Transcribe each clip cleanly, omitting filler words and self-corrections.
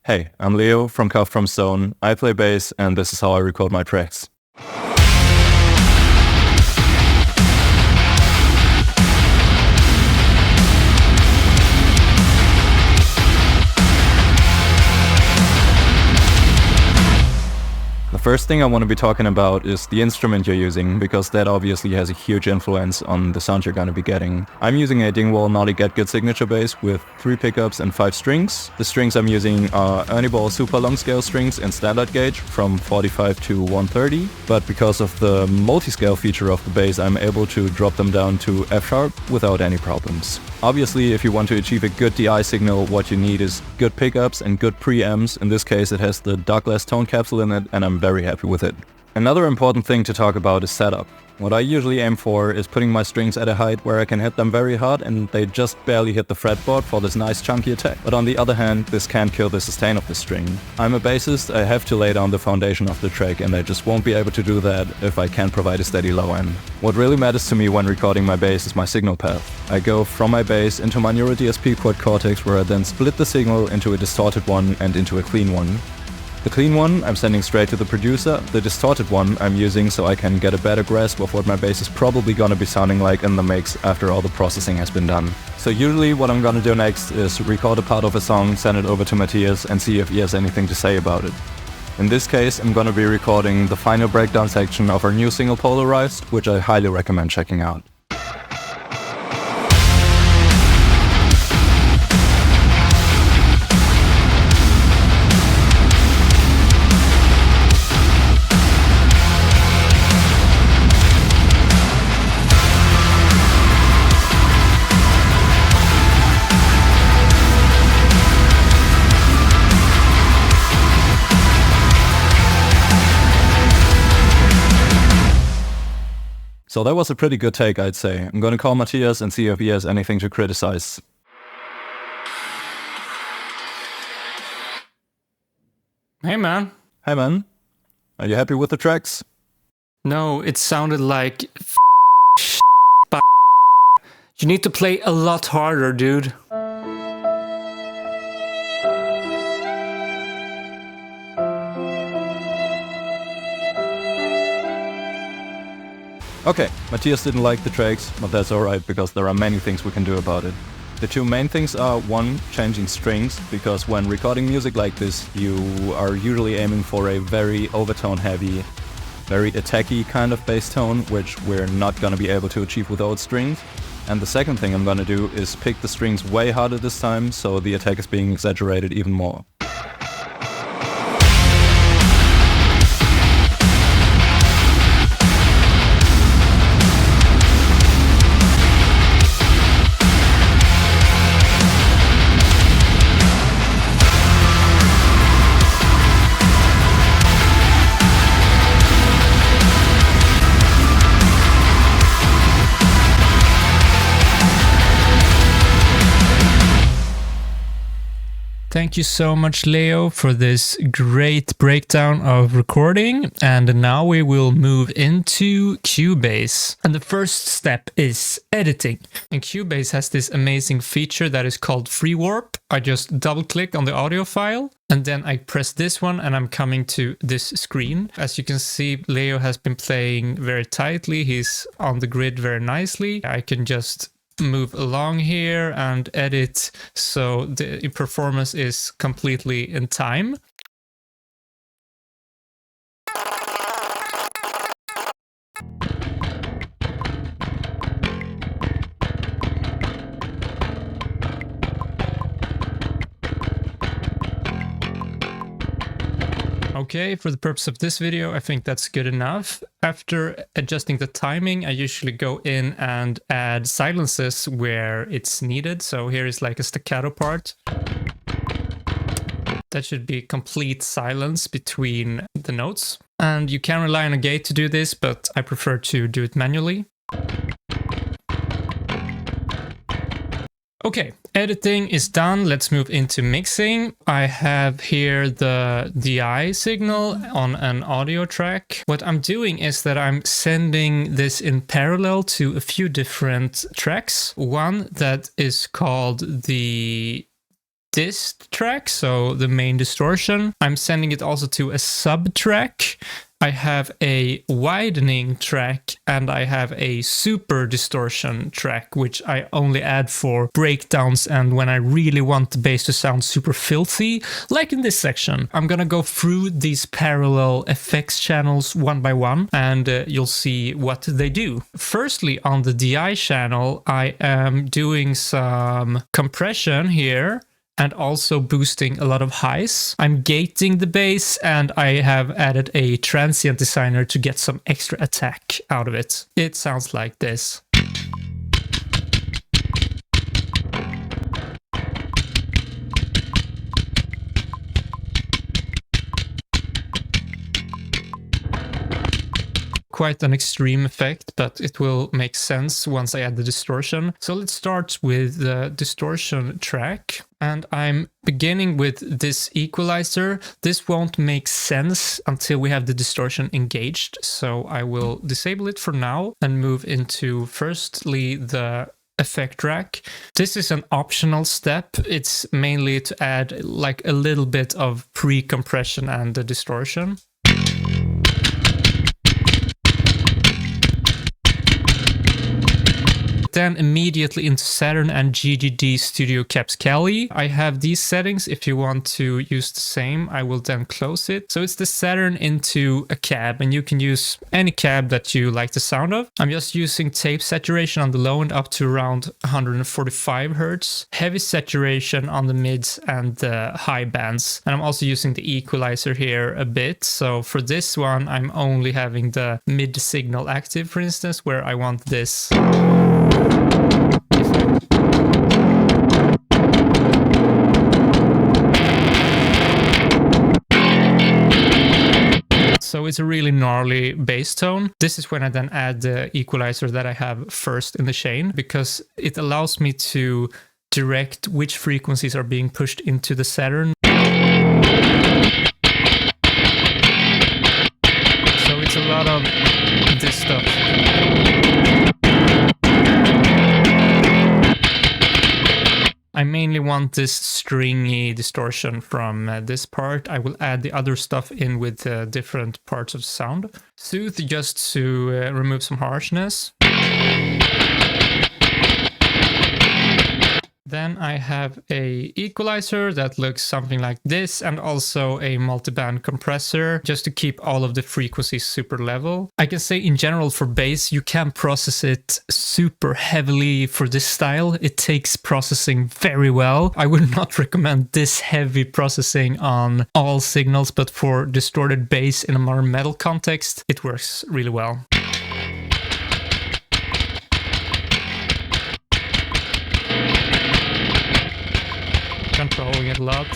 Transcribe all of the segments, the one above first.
Hey, I'm Leo from Cuff from Stone. I play bass and this is how I record my tracks. The first thing I want to be talking about is the instrument you're using, because that obviously has a huge influence on the sound you're going to be getting. I'm using a Dingwall Nolly Get Good signature bass with 3 pickups and 5 strings. The strings I'm using are Ernie Ball super long scale strings in standard gauge from 45 to 130, but because of the multi-scale feature of the bass, I'm able to drop them down to F sharp without any problems. Obviously, if you want to achieve a good DI signal, what you need is good pickups and good preamps. In this case, it has the Douglas tone capsule in it, and I'm very happy with it. Another important thing to talk about is setup. What I usually aim for is putting my strings at a height where I can hit them very hard and they just barely hit the fretboard for this nice chunky attack. But on the other hand, this can't kill the sustain of the string. I'm a bassist, I have to lay down the foundation of the track, and I just won't be able to do that if I can't provide a steady low end. What really matters to me when recording my bass is my signal path. I go from my bass into my Neural DSP quad cortex, where I then split the signal into a distorted one and into a clean one. The clean one I'm sending straight to the producer, the distorted one I'm using so I can get a better grasp of what my bass is probably gonna be sounding like in the mix after all the processing has been done. So usually what I'm gonna do next is record a part of a song, send it over to Matthias and see if he has anything to say about it. In this case, I'm gonna be recording the final breakdown section of our new single Polarized, which I highly recommend checking out. So that was a pretty good take, I'd say. I'm gonna call Matthias and see if he has anything to criticize. Hey man. Hey man, are you happy with the tracks? No, it sounded like You need to play a lot harder, dude. Okay, Matthias didn't like the tracks, but that's alright because there are many things we can do about it. The two main things are, one, changing strings, because when recording music like this, you are usually aiming for a very overtone heavy, very attacky kind of bass tone, which we're not gonna be able to achieve without strings. And the second thing I'm gonna do is pick the strings way harder this time, so the attack is being exaggerated even more. Thank you so much, Leo, for this great breakdown of recording. And now we will move into Cubase. And the first step is editing. And Cubase has this amazing feature that is called free warp. I just double click on the audio file and then I press this one and I'm coming to this screen. As you can see, Leo has been playing very tightly. He's on the grid very nicely. I can just move along here and edit so the performance is completely in time. Okay, for the purpose of this video, I think that's good enough. After adjusting the timing, I usually go in and add silences where it's needed. So here is like a staccato part. That should be complete silence between the notes. And you can rely on a gate to do this, but I prefer to do it manually. Okay, editing is done. Let's move into mixing. I have here the DI signal on an audio track. What I'm doing is that I'm sending this in parallel to a few different tracks. One that is called the dist track, so the main distortion. I'm sending it also to a sub track. I have a widening track and I have a super distortion track, which I only add for breakdowns and when I really want the bass to sound super filthy, like in this section. I'm gonna go through these parallel effects channels one by one and you'll see what they do. Firstly, on the DI channel, I am doing some compression here and also boosting a lot of highs. I'm gating the bass and I have added a transient designer to get some extra attack out of it. It sounds like this. Quite an extreme effect, but it will make sense once I add the distortion. So let's start with the distortion track. And I'm beginning with this equalizer. This won't make sense until we have the distortion engaged. So I will disable it for now and move into firstly the effect rack. This is an optional step. It's mainly to add like a little bit of pre-compression and the distortion. Then immediately into Saturn and GGD Studio Caps Cali. I have these settings. If you want to use the same, I will then close it. So it's the Saturn into a cab, and you can use any cab that you like the sound of. I'm just using tape saturation on the low end up to around 145 Hertz, heavy saturation on the mids and the high bands. And I'm also using the equalizer here a bit. So for this one, I'm only having the mid signal active, for instance, where I want this. So it's a really gnarly bass tone. This is when I then add the equalizer that I have first in the chain, because it allows me to direct which frequencies are being pushed into the Saturn. So it's a lot of this stuff. I mainly want this stringy distortion from this part. I will add the other stuff in with different parts of the sound. Soothe just to remove some harshness. Then I have a equalizer that looks something like this, and also a multiband compressor just to keep all of the frequencies super level. I can say in general for bass, you can process it super heavily for this style. It takes processing very well. I would not recommend this heavy processing on all signals, but for distorted bass in a modern metal context, it works really well. Controlling it a lot.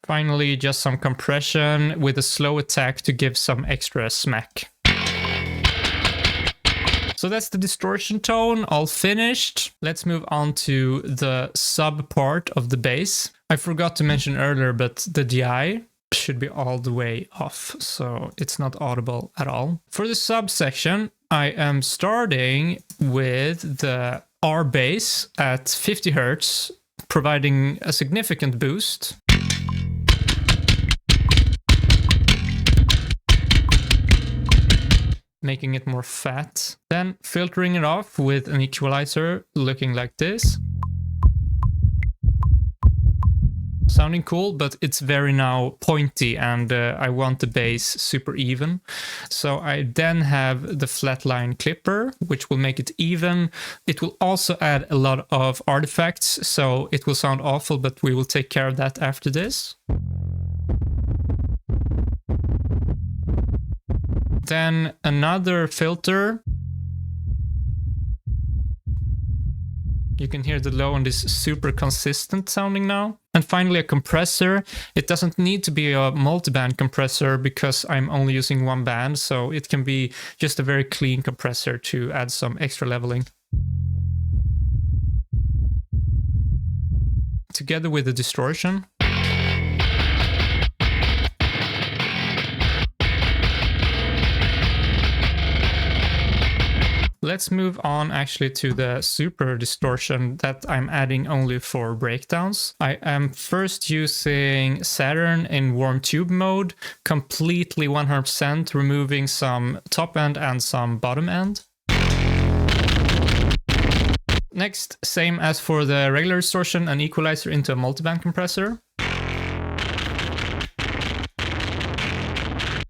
Finally, just some compression with a slow attack to give some extra smack. So that's the distortion tone, all finished. Let's move on to the sub part of the bass. I forgot to mention earlier, but the DI should be all the way off, so it's not audible at all. For the sub section, I am starting with the R bass at 50 Hertz, providing a significant boost. Making it more fat. Then filtering it off with an equalizer looking like this. Sounding cool, but it's very now pointy, and I want the bass super even. So I then have the flatline clipper, which will make it even. It will also add a lot of artifacts, so it will sound awful, but we will take care of that after this. Then another filter. You can hear the low end is super consistent sounding now. And finally a compressor. It doesn't need to be a multi-band compressor because I'm only using one band, so it can be just a very clean compressor to add some extra leveling. Together with the distortion. let's move on actually to the super distortion that I'm adding only for breakdowns. I am first using Saturn in warm tube mode, completely 100%, removing some top end and some bottom end. Next, same as for the regular distortion, an equalizer into a multiband compressor.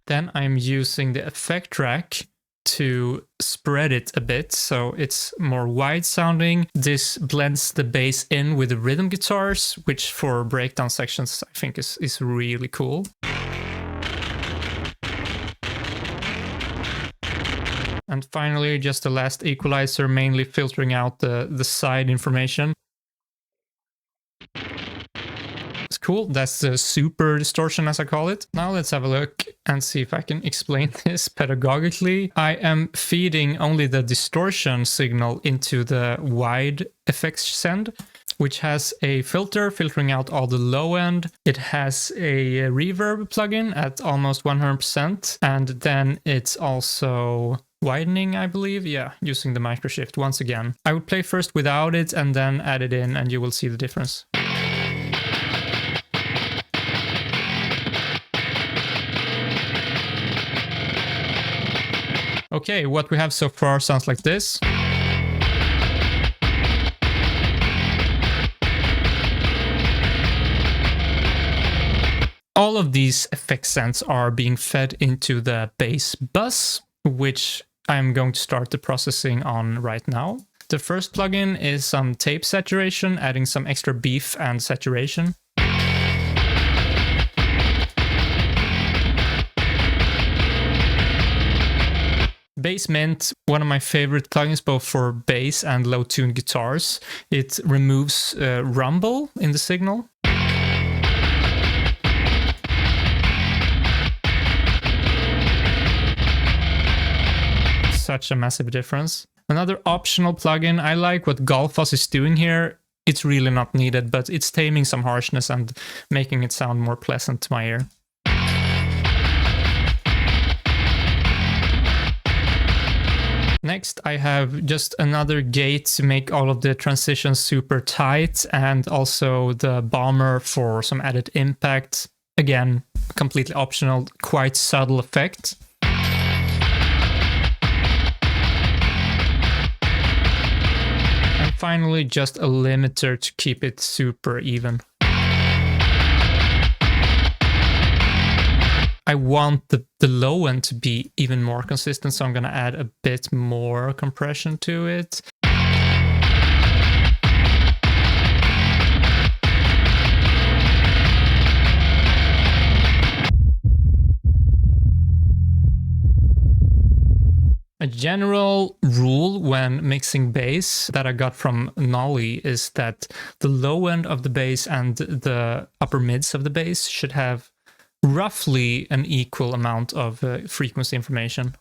Then I'm using the effect rack to spread it a bit so it's more wide sounding. This blends the bass in with the rhythm guitars, which for breakdown sections I think is really cool. And finally, just the last equalizer, mainly filtering out the side information. It's cool. That's the super distortion, as I call it. Now let's have a look and see if I can explain this pedagogically. I am feeding only the distortion signal into the wide effects send, which has a filter filtering out all the low end. It has a reverb plugin at almost 100%. And then it's also widening, I believe. Yeah, using the microshift once again. I would play first without it and then add it in, and you will see the difference. Okay, what we have so far sounds like this. All of these effect sends are being fed into the bass bus, which I'm going to start the processing on right now. The first plugin is some tape saturation, adding some extra beef and saturation. Bass Mint, one of my favorite plugins both for bass and low tuned guitars. It removes rumble in the signal. Such a massive difference. Another optional plugin, I like what Golfos is doing here. It's really not needed, but it's taming some harshness and making it sound more pleasant to my ear. Next, I have just another gate to make all of the transitions super tight, and also the bomber for some added impact. Again, completely optional, quite subtle effect. And finally, just a limiter to keep it super even. I want the low end to be even more consistent, so I'm going to add a bit more compression to it. A general rule when mixing bass that I got from Nolly is that the low end of the bass and the upper mids of the bass should have roughly an equal amount of frequency information.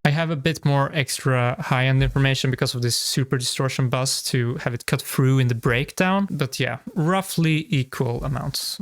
I have a bit more extra high-end information because of this super distortion bus to have it cut through in the breakdown, but yeah, roughly equal amounts.